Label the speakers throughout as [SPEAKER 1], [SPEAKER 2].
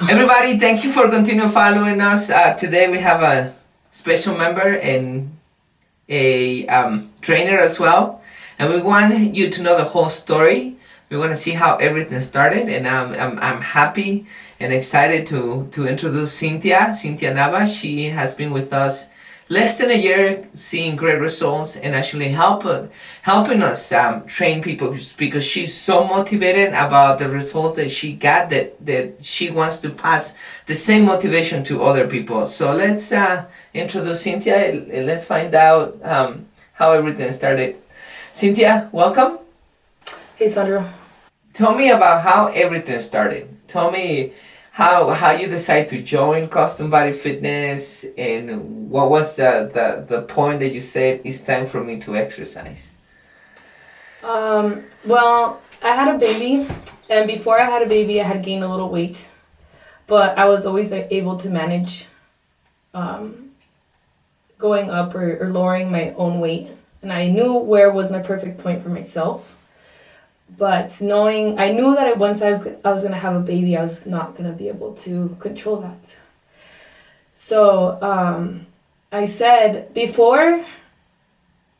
[SPEAKER 1] Everybody, thank you for continue following us. Today we have a special member and a trainer as well, and we want you to know the whole story. We want to see how everything started, and I'm happy and excited to introduce Cynthia Nava. She has been with us less than a year, seeing great results and actually helping us train people, because she's so motivated about the result that she got that she wants to pass the same motivation to other people. So let's introduce Cynthia and let's find out how everything started. Cynthia, welcome.
[SPEAKER 2] Hey, Sandra.
[SPEAKER 1] Tell me about how everything started. Tell me how you decide to join Custom Body Fitness, and what was the point that you said it's time for me to exercise?
[SPEAKER 2] Well, I had a baby, and before I had a baby, I had gained a little weight, but I was always able to manage going up or lowering my own weight, and I knew where was my perfect point for myself. But I knew that once I was going to have a baby, I was not going to be able to control that. So I said, before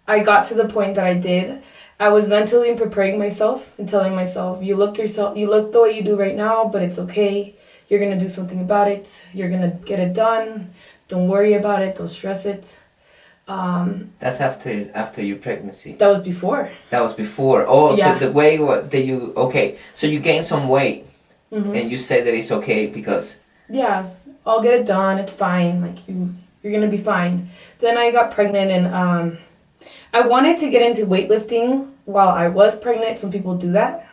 [SPEAKER 2] I got to the point that I did, I was mentally preparing myself and telling myself, you look the way you do right now, but it's okay. You're going to do something about it. You're going to get it done. Don't worry about it. Don't stress it.
[SPEAKER 1] That's after your pregnancy.
[SPEAKER 2] That was before.
[SPEAKER 1] Oh,
[SPEAKER 2] yeah.
[SPEAKER 1] So the way so you gained some weight, and you say that it's okay because.
[SPEAKER 2] Yeah, I'll get it done. It's fine. Like you're gonna be fine. Then I got pregnant, and I wanted to get into weightlifting while I was pregnant. Some people do that,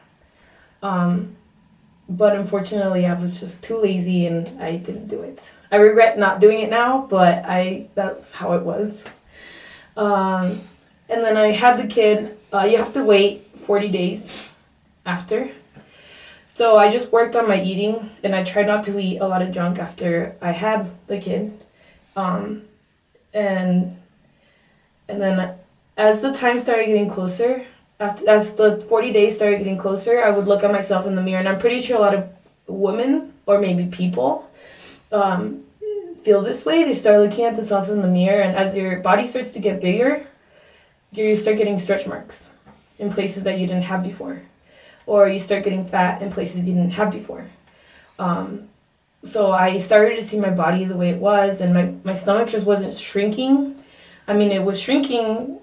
[SPEAKER 2] but unfortunately, I was just too lazy and I didn't do it. I regret not doing it now, but that's how it was. And then I had the kid. You have to wait 40 days after. So I just worked on my eating, and I tried not to eat a lot of junk after I had the kid. And then as the time started getting closer, as the 40 days started getting closer, I would look at myself in the mirror, and I'm pretty sure a lot of women, or maybe people, feel this way. They start looking at themselves in the mirror, and as your body starts to get bigger, you start getting stretch marks in places that you didn't have before, or you start getting fat in places you didn't have before. So I started to see my body the way it was, and my stomach just wasn't shrinking. I mean, it was shrinking,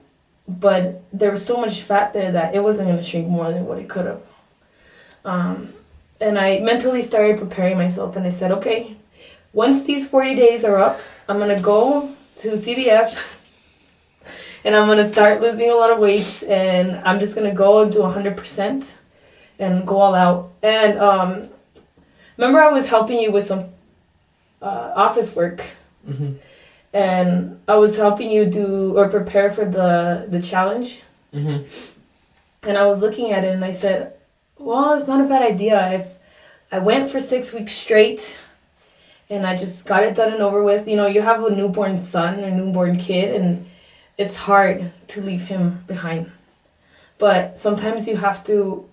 [SPEAKER 2] but there was so much fat there that it wasn't going to shrink more than what it could have. And I mentally started preparing myself, and I said, okay, once these 40 days are up, I'm going to go to CBF, and I'm going to start losing a lot of weight, and I'm just going to go and do 100% and go all out. And remember, I was helping you with some office work, and I was helping you do or prepare for the challenge. And I was looking at it, and I said, well, it's not a bad idea. If I went for 6 weeks straight, and I just got it done and over with. You know, you have a newborn son or newborn kid, and it's hard to leave him behind. But sometimes you have to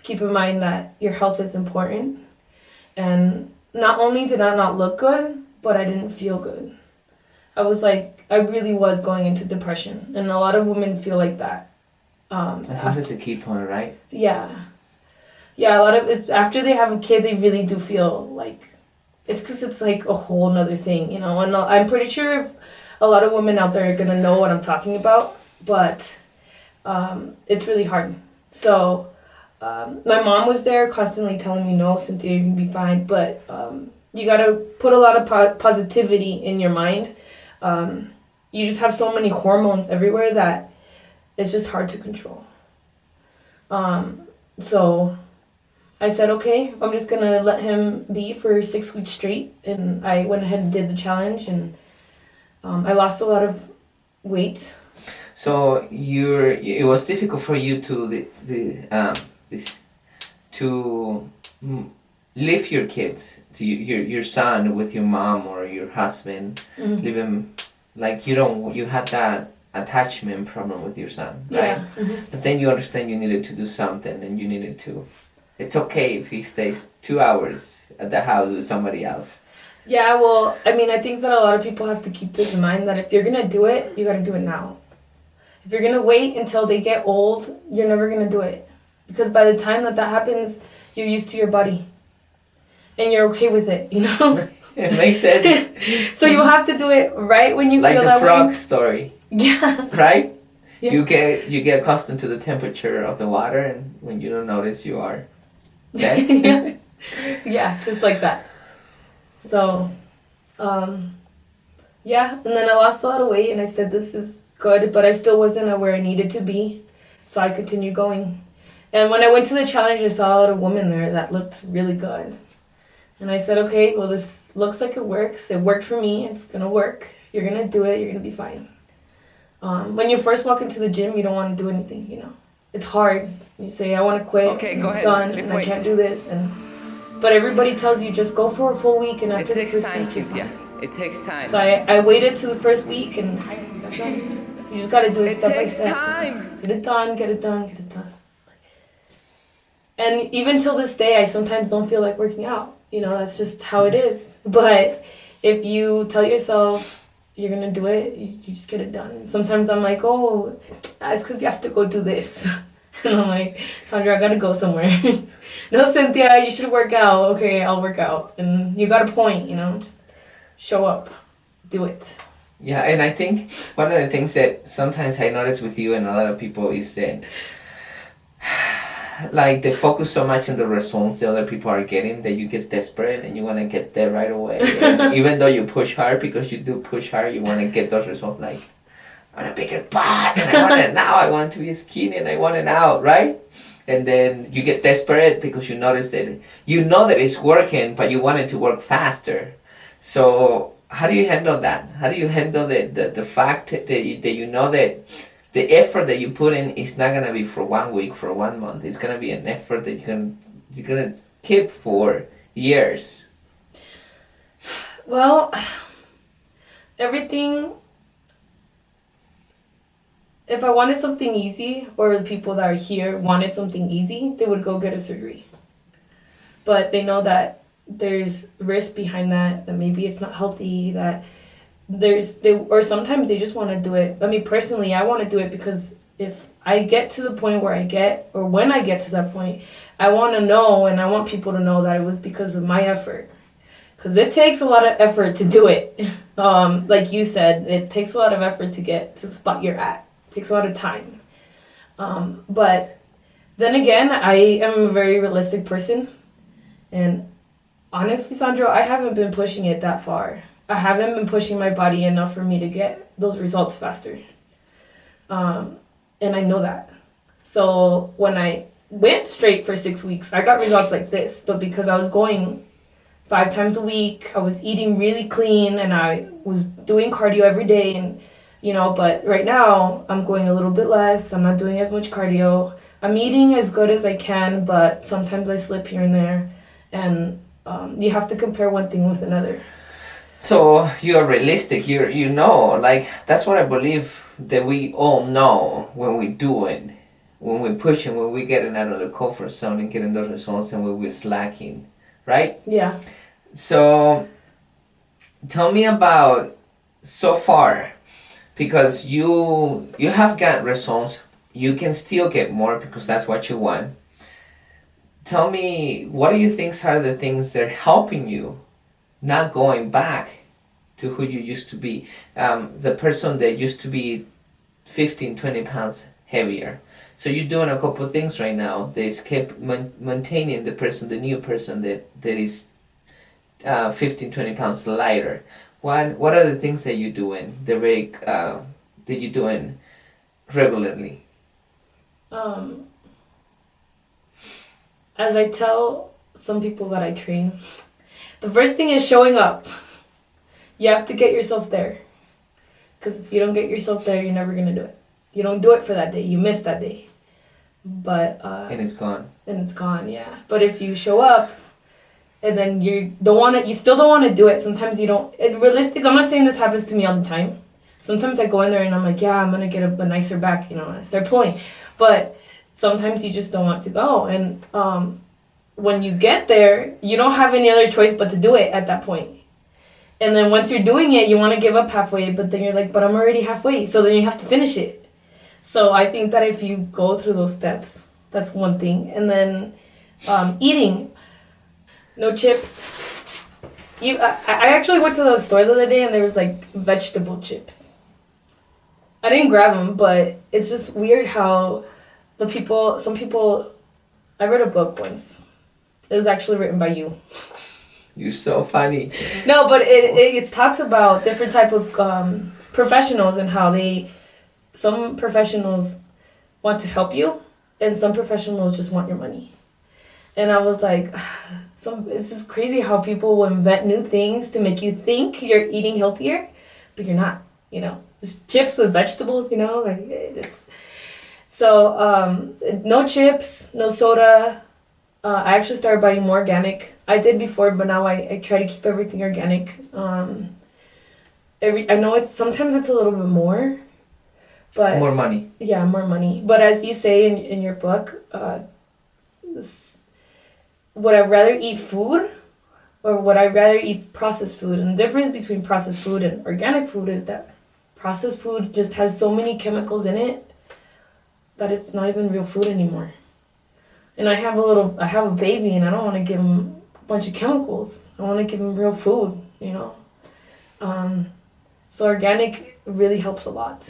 [SPEAKER 2] keep in mind that your health is important. And not only did I not look good, but I didn't feel good. I really was going into depression. And a lot of women feel like that.
[SPEAKER 1] I think that's a key point, right?
[SPEAKER 2] Yeah. Yeah, a lot of it's after they have a kid, they really do feel like, it's because it's like a whole nother thing, you know. And I'm pretty sure a lot of women out there are going to know what I'm talking about, but it's really hard. So my mom was there constantly telling me, no, Cynthia, you're going to be fine. But you got to put a lot of positivity in your mind. You just have so many hormones everywhere that it's just hard to control. So I said, okay, I'm just going to let him be for 6 weeks straight. And I went ahead and did the challenge, and I lost a lot of weight.
[SPEAKER 1] So it was difficult for you to leave your kids, to your son with your mom or your husband, leave him, like you had that attachment problem with your son, right?
[SPEAKER 2] Yeah.
[SPEAKER 1] But then you understand you needed to do something, and you needed to it's okay if he stays 2 hours at the house with somebody else.
[SPEAKER 2] Yeah, well, I mean, I think that a lot of people have to keep this in mind, that if you're gonna do it, you gotta do it now. If you're gonna wait until they get old, you're never gonna do it. Because by the time that happens, you're used to your body. And you're okay with it, you know?
[SPEAKER 1] It makes sense.
[SPEAKER 2] So you have to do it right when you
[SPEAKER 1] like
[SPEAKER 2] feel
[SPEAKER 1] the
[SPEAKER 2] that
[SPEAKER 1] frog
[SPEAKER 2] way.
[SPEAKER 1] story.
[SPEAKER 2] Yeah.
[SPEAKER 1] Right?
[SPEAKER 2] Yeah.
[SPEAKER 1] You get accustomed to the temperature of the water, and when you don't notice, you are dead.
[SPEAKER 2] Yeah. Yeah, just like that. So, yeah, and then I lost a lot of weight, and I said, this is good, but I still wasn't where I needed to be, so I continued going. And when I went to the challenge, I saw a lot of women there that looked really good. And I said, okay, well, this looks like it works. It worked for me. It's going to work. You're going to do it. You're going to be fine. When you first walk into the gym, you don't want to do anything, you know. It's hard. You say, I want to quit.
[SPEAKER 1] Okay, go ahead.
[SPEAKER 2] Done, and I can't do this. But everybody tells you, just go for a full week, and after the first week,
[SPEAKER 1] Cynthia. It takes time.
[SPEAKER 2] So I waited to the first week, and that's not, you just got to do it step by step.
[SPEAKER 1] Time.
[SPEAKER 2] Get it done, get it done, get it done. And even till this day, I sometimes don't feel like working out. You know, that's just how it is. But if you tell yourself you're going to do it, you just get it done. Sometimes I'm like, oh, that's because you have to go do this. And I'm like, Sandra, I got to go somewhere. No, Cynthia, you should work out. Okay, I'll work out. And you got a point, you know, just show up, do it.
[SPEAKER 1] Yeah, and I think one of the things that sometimes I notice with you and a lot of people is that like they focus so much on the results the other people are getting that you get desperate and you want to get there right away. And even though you push hard, because you do push hard, you want to get those results. Like, I want a bigger butt, and I want it now. I want to be skinny, and I want it out, right? And then you get desperate because you notice that you know that it's working, but you want it to work faster. So how do you handle that? How do you handle the fact that you know that the effort that you put in is not gonna be for 1 week, for 1 month. It's gonna be an effort that you're gonna keep for years.
[SPEAKER 2] Well, everything. If I wanted something easy, or the people that are here wanted something easy, they would go get a surgery. But they know that there's risk behind that maybe it's not healthy, that or sometimes they just want to do it. I mean, personally, I want to do it because if I get to the point where when I get to that point, I want to know, and I want people to know that it was because of my effort. Because it takes a lot of effort to do it. Like you said, it takes a lot of effort to get to the spot you're at. It takes a lot of time. But then again, I am a very realistic person. And honestly, Sandro, I haven't been pushing it that far. I haven't been pushing my body enough for me to get those results faster. And I know that. So when I went straight for 6 weeks, I got results like this. But because I was going 5 times a week, I was eating really clean, and I was doing cardio every day. And, you know, but right now I'm going a little bit less. I'm not doing as much cardio. I'm eating as good as I can, but sometimes I slip here and there. And you have to compare one thing with another.
[SPEAKER 1] So you're realistic. You know, like that's what I believe that we all know when we do it, when we push and when we getting out of the comfort zone and getting those results, and when we're slacking, right?
[SPEAKER 2] Yeah.
[SPEAKER 1] So tell me about so far, because you have got results. You can still get more because that's what you want. Tell me, what do you think are the things that are helping you not going back to who you used to be? The person that used to be 15, 20 pounds heavier. So you're doing a couple of things right now that keep maintaining the person, the new person that is 15, 20 pounds lighter. What are the things that you're doing, that you're doing regularly?
[SPEAKER 2] As I tell some people that I train, the first thing is showing up. You have to get yourself there. Because if you don't get yourself there, you're never going to do it. You don't do it for that day. You miss that day. But
[SPEAKER 1] and it's gone.
[SPEAKER 2] And it's gone, yeah. But if you show up, and then you still don't want to do it. Sometimes you don't. Realistic. I'm not saying this happens to me all the time. Sometimes I go in there and I'm like, yeah, I'm going to get a nicer back, you know, and I start pulling. But sometimes you just don't want to go. And when you get there, you don't have any other choice but to do it at that point. And then once you're doing it, you want to give up halfway, but then you're like, but I'm already halfway. So then you have to finish it. So I think that if you go through those steps, that's one thing. And then eating. No chips. I actually went to the store the other day and there was like vegetable chips. I didn't grab them, but it's just weird how some people, I read a book once. It was actually written by you.
[SPEAKER 1] You're so funny.
[SPEAKER 2] No, but it talks about different type of professionals and how some professionals want to help you and some professionals just want your money. And I was like, it's just crazy how people will invent new things to make you think you're eating healthier, but you're not, you know. Just chips with vegetables, you know. So, no chips, no soda. I actually started buying more organic. I did before, but now I try to keep everything organic. I know sometimes it's a little bit more, but
[SPEAKER 1] more money.
[SPEAKER 2] Yeah, more money. But as you say in your book, would I rather eat food or would I rather eat processed food? And the difference between processed food and organic food is that processed food just has so many chemicals in it that it's not even real food anymore. And I have a baby and I don't want to give him a bunch of chemicals. I want to give him real food, you know. So organic really helps a lot.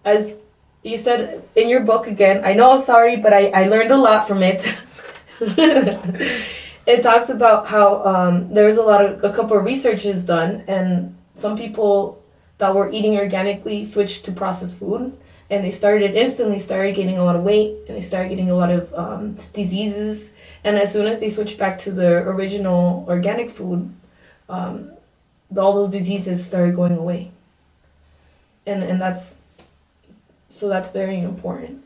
[SPEAKER 2] As you said in your book again, I know, sorry, but I learned a lot from it. It talks about how there was a couple of researches done, and some people that were eating organically switched to processed food, and they instantly started gaining a lot of weight, and they started getting a lot of diseases. And as soon as they switched back to the original organic food, all those diseases started going away. And that's very important.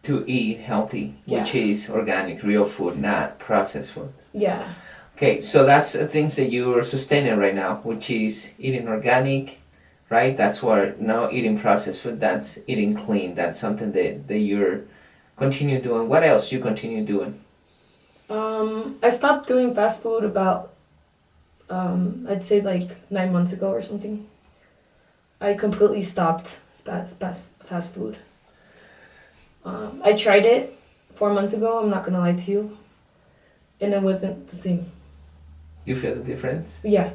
[SPEAKER 1] To eat healthy,
[SPEAKER 2] Yeah.
[SPEAKER 1] which is organic, real food, not processed foods.
[SPEAKER 2] Yeah.
[SPEAKER 1] Okay, so that's the things that you are sustaining right now, which is eating organic, right? That's what, now eating processed food, that's eating clean. That's something that you're continue doing. What else you continue doing?
[SPEAKER 2] I stopped doing fast food about, I'd say like 9 months ago or something. I completely stopped fast food. I tried it 4 months ago, I'm not going to lie to you, and it wasn't the same.
[SPEAKER 1] You feel the difference?
[SPEAKER 2] Yeah.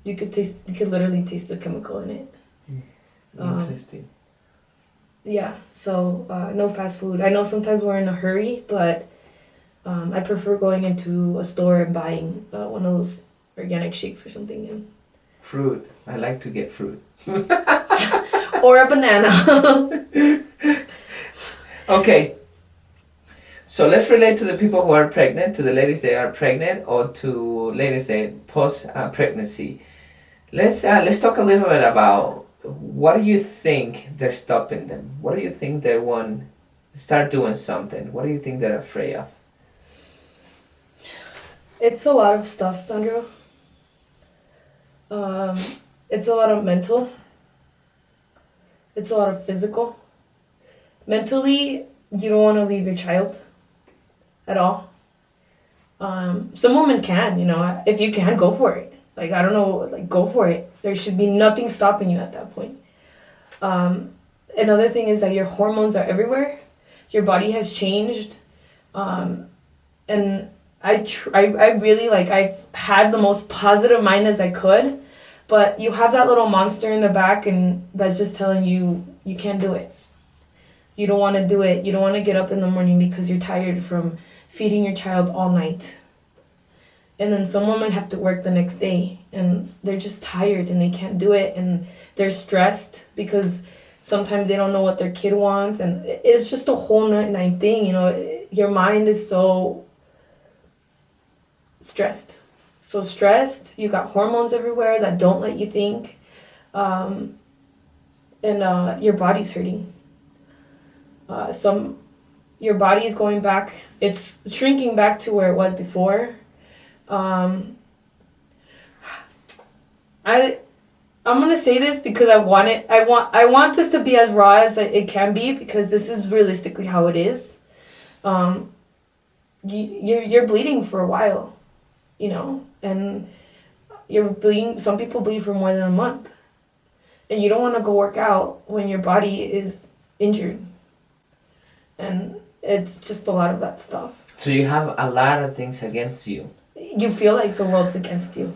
[SPEAKER 2] You could literally taste the chemical in it.
[SPEAKER 1] Interesting.
[SPEAKER 2] Yeah, so no fast food. I know sometimes we're in a hurry, but I prefer going into a store and buying one of those organic shakes or something. And
[SPEAKER 1] fruit. I like to get fruit.
[SPEAKER 2] or a banana.
[SPEAKER 1] Okay. So let's relate to the people who are pregnant, to the ladies that are pregnant, or to ladies that post pregnancy. Let's talk a little bit about what do you think they're stopping them? What do you think they want to start doing something? What do you think they're afraid of?
[SPEAKER 2] It's a lot of stuff, Sandra. It's a lot of mental. It's a lot of physical. Mentally, you don't want to leave your child at all. Some women can, you know, if you can, go for it. Like, I don't know, like, go for it. There should be nothing stopping you at that point. Another thing is that your hormones are everywhere. Your body has changed. And I really, like, I had the most positive mind as I could. But you have that little monster in the back, and that's just telling you, you can't do it. You don't want to do it. You don't want to get up in the morning because you're tired from feeding your child all night. And then some women have to work the next day, and they're just tired, and they can't do it, and they're stressed because sometimes they don't know what their kid wants, and it's just a whole nine thing, you know. Your mind is so stressed. So stressed, you got hormones everywhere that don't let you think, and your body's hurting. Your body is going back, it's shrinking back to where it was before. I'm gonna say this because I want this to be as raw as it can be, because this is realistically how it is. you're bleeding for a while, you know, and you're bleeding. Some people bleed for more than a month, and you don't want to go work out when your body is injured, and it's just a lot of that stuff.
[SPEAKER 1] So you have a lot of things against you.
[SPEAKER 2] You feel like the world's against you.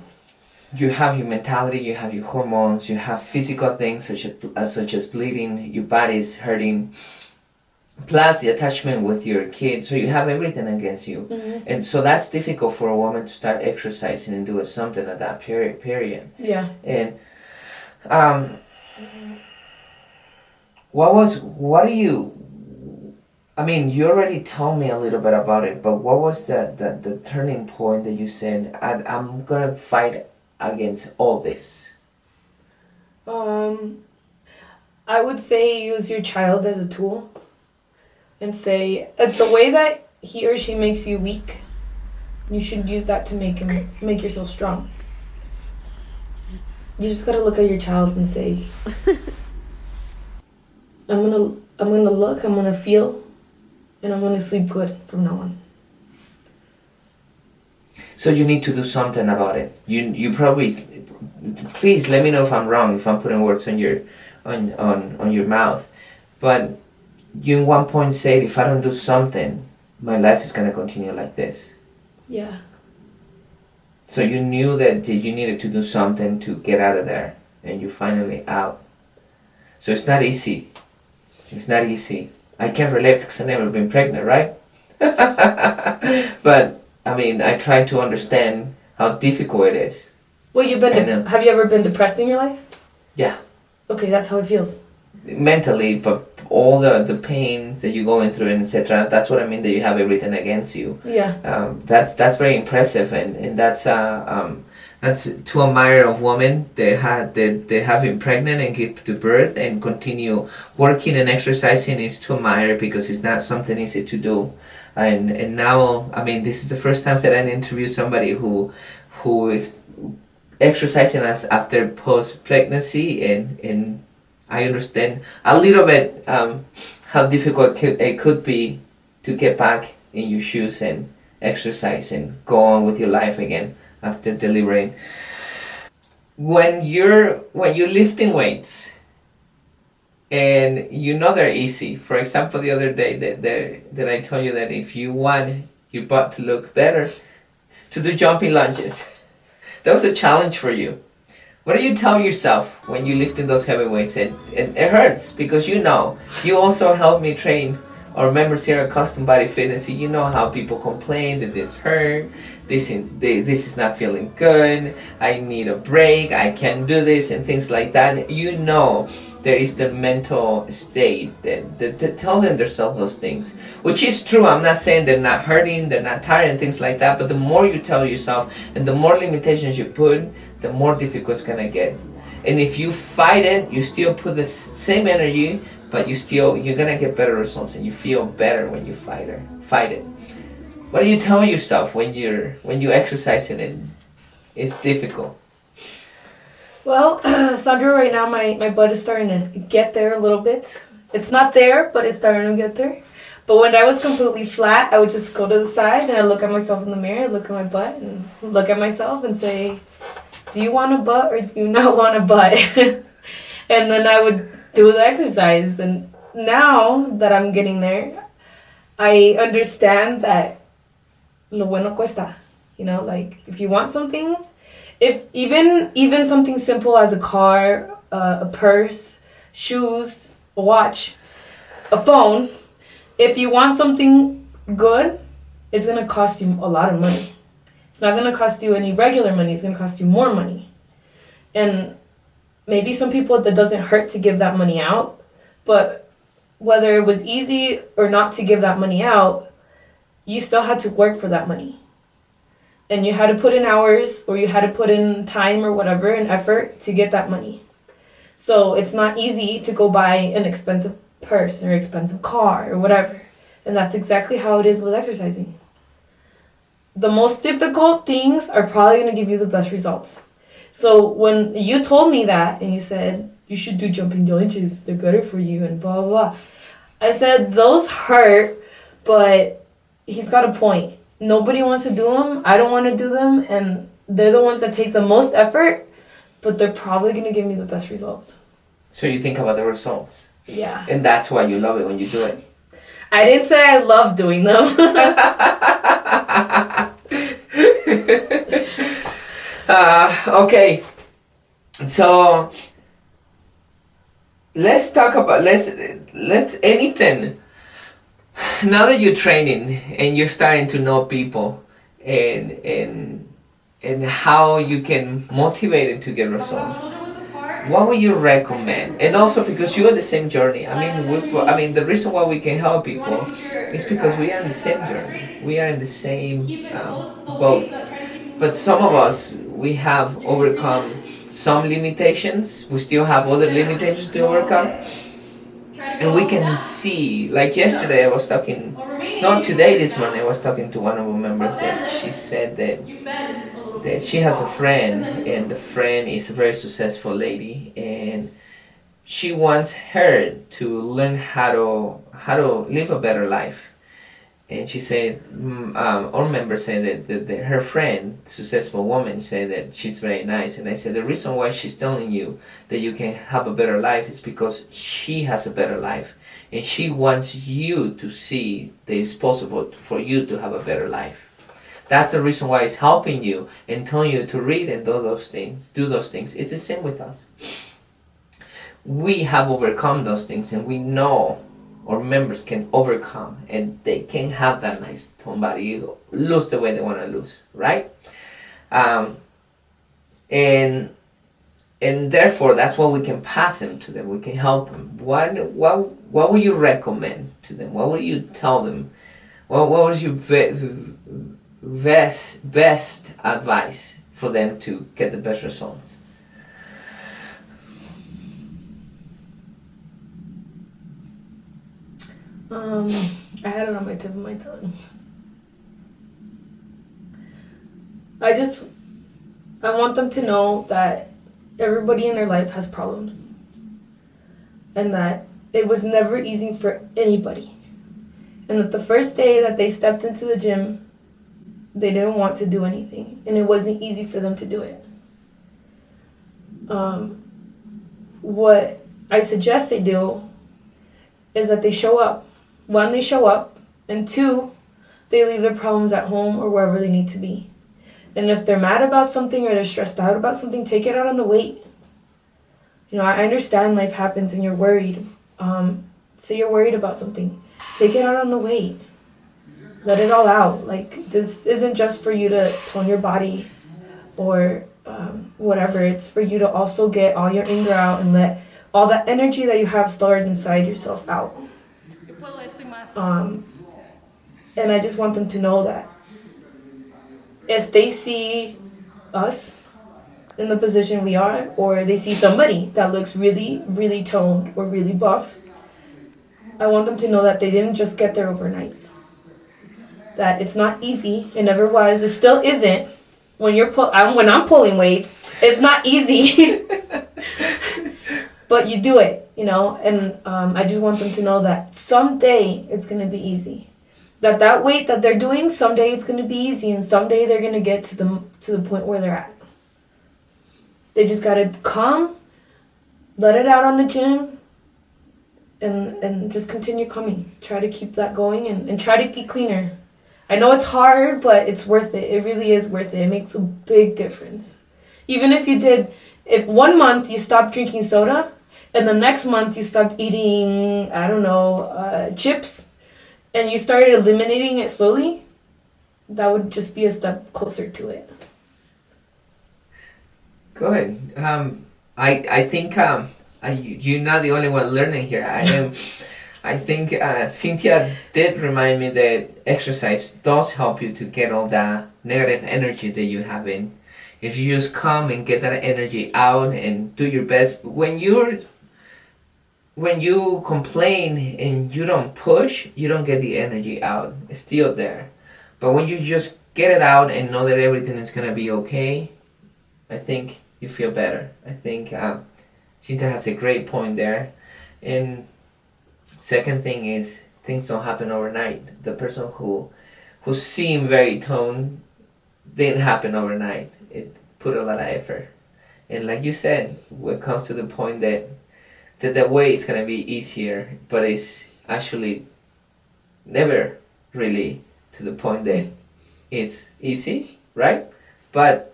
[SPEAKER 1] You have your mentality, you have your hormones, you have physical things such as bleeding, your body's hurting, plus the attachment with your kid. So you have everything against you.
[SPEAKER 2] Mm-hmm.
[SPEAKER 1] And so that's difficult for a woman to start exercising and doing something at that period.
[SPEAKER 2] Yeah.
[SPEAKER 1] And what do you, I mean, you already told me a little bit about it, but what was the turning point that you said, I'm gonna fight against all this?
[SPEAKER 2] I would say use your child as a tool, and say the way that he or she makes you weak, you should use that to make yourself strong. You just gotta look at your child and say, I'm gonna look, I'm gonna feel, and I'm gonna sleep good from now on.
[SPEAKER 1] So you need to do something about it. You probably, please let me know if I'm wrong, if I'm putting words on your mouth. But you at one point said, if I don't do something, my life is gonna continue like this.
[SPEAKER 2] Yeah.
[SPEAKER 1] So you knew that you needed to do something to get out of there, and you're finally out. So it's not easy. It's not easy. I can't relate because I've never been pregnant, right? But I mean, I try to understand how difficult it is.
[SPEAKER 2] Well, have you ever been depressed in your life?
[SPEAKER 1] Yeah.
[SPEAKER 2] Okay, that's how it feels.
[SPEAKER 1] Mentally, but all the pains that you're going through and etc. That's what I mean, that you have everything against you.
[SPEAKER 2] Yeah.
[SPEAKER 1] That's very impressive, and that's to admire a woman that they have been pregnant and give to birth and continue working and exercising is to admire, because it's not something easy to do. And now, I mean, this is the first time that I interview somebody who is exercising as after post pregnancy, and I understand a little bit how difficult it could be to get back in your shoes and exercise and go on with your life again after delivering. When you're lifting weights, and you know they're easy. For example, the other day that I told you that if you want your butt to look better, to do jumping lunges. That was a challenge for you. What do you tell yourself when you're lifting those heavy weights? And it hurts, because you also helped me train our members here at Custom Body Fitness. You know how people complain that this hurt, this is not feeling good, I need a break, I can't do this, and things like that. You know there is the mental state that tell themselves those things, which is true. I'm not saying they're not hurting, they're not tired and things like that, but the more you tell yourself and the more limitations you put, the more difficult it's gonna get. And if you fight it, you still put the same energy, but you're gonna get better results, and you feel better when you fight it. What do you tell yourself when you exercising it? It's difficult.
[SPEAKER 2] Well, Sandra, right now my butt is starting to get there a little bit. It's not there, but it's starting to get there. But when I was completely flat, I would just go to the side and I look at myself in the mirror, look at my butt, and look at myself and say, do you want a butt or do you not want a butt? And then I would do the exercise. And now that I'm getting there, I understand that lo bueno cuesta. You know, like if you want something, if even something simple as a car, a purse, shoes, a watch, a phone, if you want something good, it's going to cost you a lot of money. It's not going to cost you any regular money. It's going to cost you more money. And maybe some people, that doesn't hurt to give that money out, but whether it was easy or not to give that money out, you still had to work for that money. And you had to put in hours, or you had to put in time or whatever, and effort to get that money. So it's not easy to go buy an expensive purse or expensive car or whatever. And that's exactly how it is with exercising. The most difficult things are probably going to give you the best results. So when you told me that and you said, you should do jumping lunges, they're better for you and blah, blah, blah. I said, those hurt, but he's got a point. nobody wants to do them. I don't want to do them, and they're the ones that take the most effort, but they're probably going to give me the best results.
[SPEAKER 1] So you think about the results.
[SPEAKER 2] Yeah.
[SPEAKER 1] And that's why you love it when you do it.
[SPEAKER 2] I didn't say I love doing them.
[SPEAKER 1] Okay. So let's talk about let's anything. Now that you're training and you're starting to know people and how you can motivate them to get results, what would you recommend? And also because you're on the same journey. I mean, the reason why we can help people is because we are on the same journey. We are in the same boat. But some of us, we have overcome some limitations. We still have other limitations to overcome. And we can see, like yesterday I was talking, not today, this morning, I was talking to one of our members that she said that she has a friend, and the friend is a very successful lady, and she wants her to learn how to live a better life. And she said, our member said that her friend, successful woman, said that she's very nice. And I said, the reason why she's telling you that you can have a better life is because she has a better life. And she wants you to see that it's possible for you to have a better life. That's the reason why it's helping you and telling you to read and do those things. It's the same with us. We have overcome those things, and we know our members can overcome, and they can have that nice body, lose the way they want to lose, right? And therefore that's what we can pass them to them. We can help them. What would you recommend to them? What would you tell them? What was your best advice for them to get the best results?
[SPEAKER 2] I had it on my tip of my tongue. I want them to know that everybody in their life has problems. And that it was never easy for anybody. And that the first day that they stepped into the gym, they didn't want to do anything. And it wasn't easy for them to do it. What I suggest they do is that they show up. One, they show up, and two, they leave their problems at home or wherever they need to be. And if they're mad about something or they're stressed out about something, take it out on the weight. You know, I understand life happens and you're worried. Say you're worried about something. Take it out on the weight. Let it all out. Like, this isn't just for you to tone your body or whatever. It's for you to also get all your anger out and let all that energy that you have stored inside yourself out. And I just want them to know that if they see us in the position we are, or they see somebody that looks really, really toned or really buff, I want them to know that they didn't just get there overnight. That it's not easy. It never was. It still isn't. When I'm pulling weights, it's not easy. But you do it, you know, and I just want them to know that someday it's going to be easy. That weight that they're doing, someday it's going to be easy, and someday they're going to get to the point where they're at. They just got to come, let it out on the gym, and just continue coming. Try to keep that going and try to eat cleaner. I know it's hard, but it's worth it. It really is worth it. It makes a big difference. Even if 1 month you stop drinking soda, and the next month you stop eating, chips, and you started eliminating it slowly, that would just be a step closer to it.
[SPEAKER 1] Go ahead. I think you're not the only one learning here. I think Cynthia did remind me that exercise does help you to get all that negative energy that you have in. If you just come and get that energy out and do your best, when you complain and you don't push, you don't get the energy out. It's still there. But when you just get it out and know that everything is gonna be okay, I think you feel better. I think Cynthia has a great point there. And second thing is, things don't happen overnight. The person who who seem very toned didn't happen overnight. It put a lot of effort. And like you said, when it comes to the point that the way is going to be easier, but it's actually never really to the point that it's easy, right? But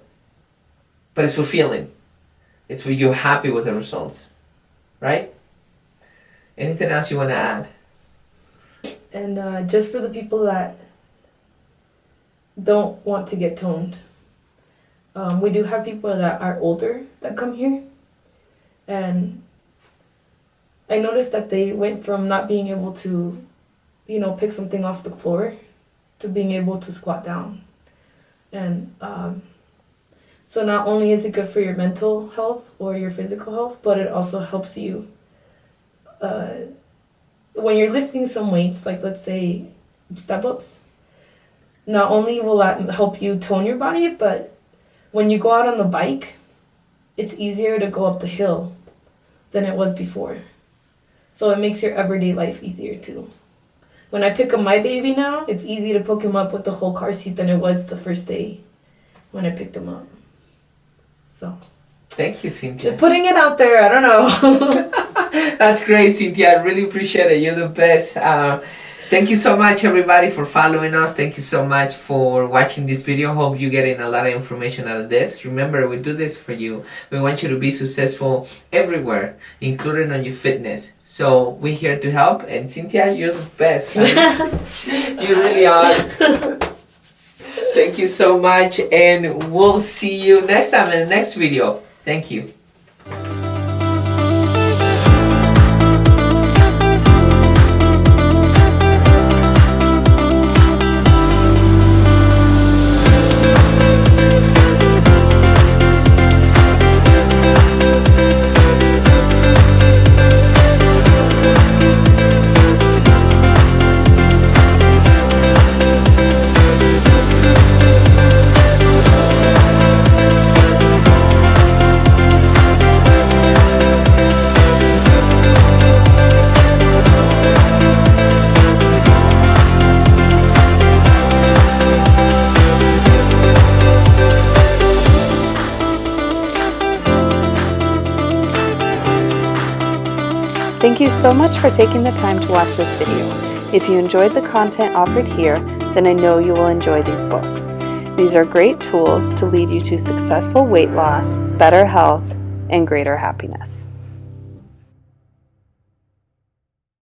[SPEAKER 1] it's fulfilling. It's when you're happy with the results, right? Anything else you want to add?
[SPEAKER 2] And just for the people that don't want to get toned, we do have people that are older that come here, and I noticed that they went from not being able to, pick something off the floor to being able to squat down. And so not only is it good for your mental health or your physical health, but it also helps you when you're lifting some weights, like let's say step-ups. Not only will that help you tone your body, but when you go out on the bike, it's easier to go up the hill than it was before. So it makes your everyday life easier too. When I pick up my baby now, it's easy to pick him up with the whole car seat than it was the first day when I picked him up. So.
[SPEAKER 1] Thank you, Cynthia.
[SPEAKER 2] Just putting it out there, I don't know.
[SPEAKER 1] That's great, Cynthia. I really appreciate it. You're the best. Thank you so much, everybody, for following us. Thank you so much for watching this video. Hope you're getting a lot of information out of this. Remember, we do this for you. We want you to be successful everywhere, including on your fitness. So we're here to help. And Cynthia, you're the best. You really are. Thank you so much. And we'll see you next time in the next video. Thank you.
[SPEAKER 3] Thank you so much for taking the time to watch this video. If you enjoyed the content offered here, then I know you will enjoy these books. These are great tools to lead you to successful weight loss, better health, and greater happiness.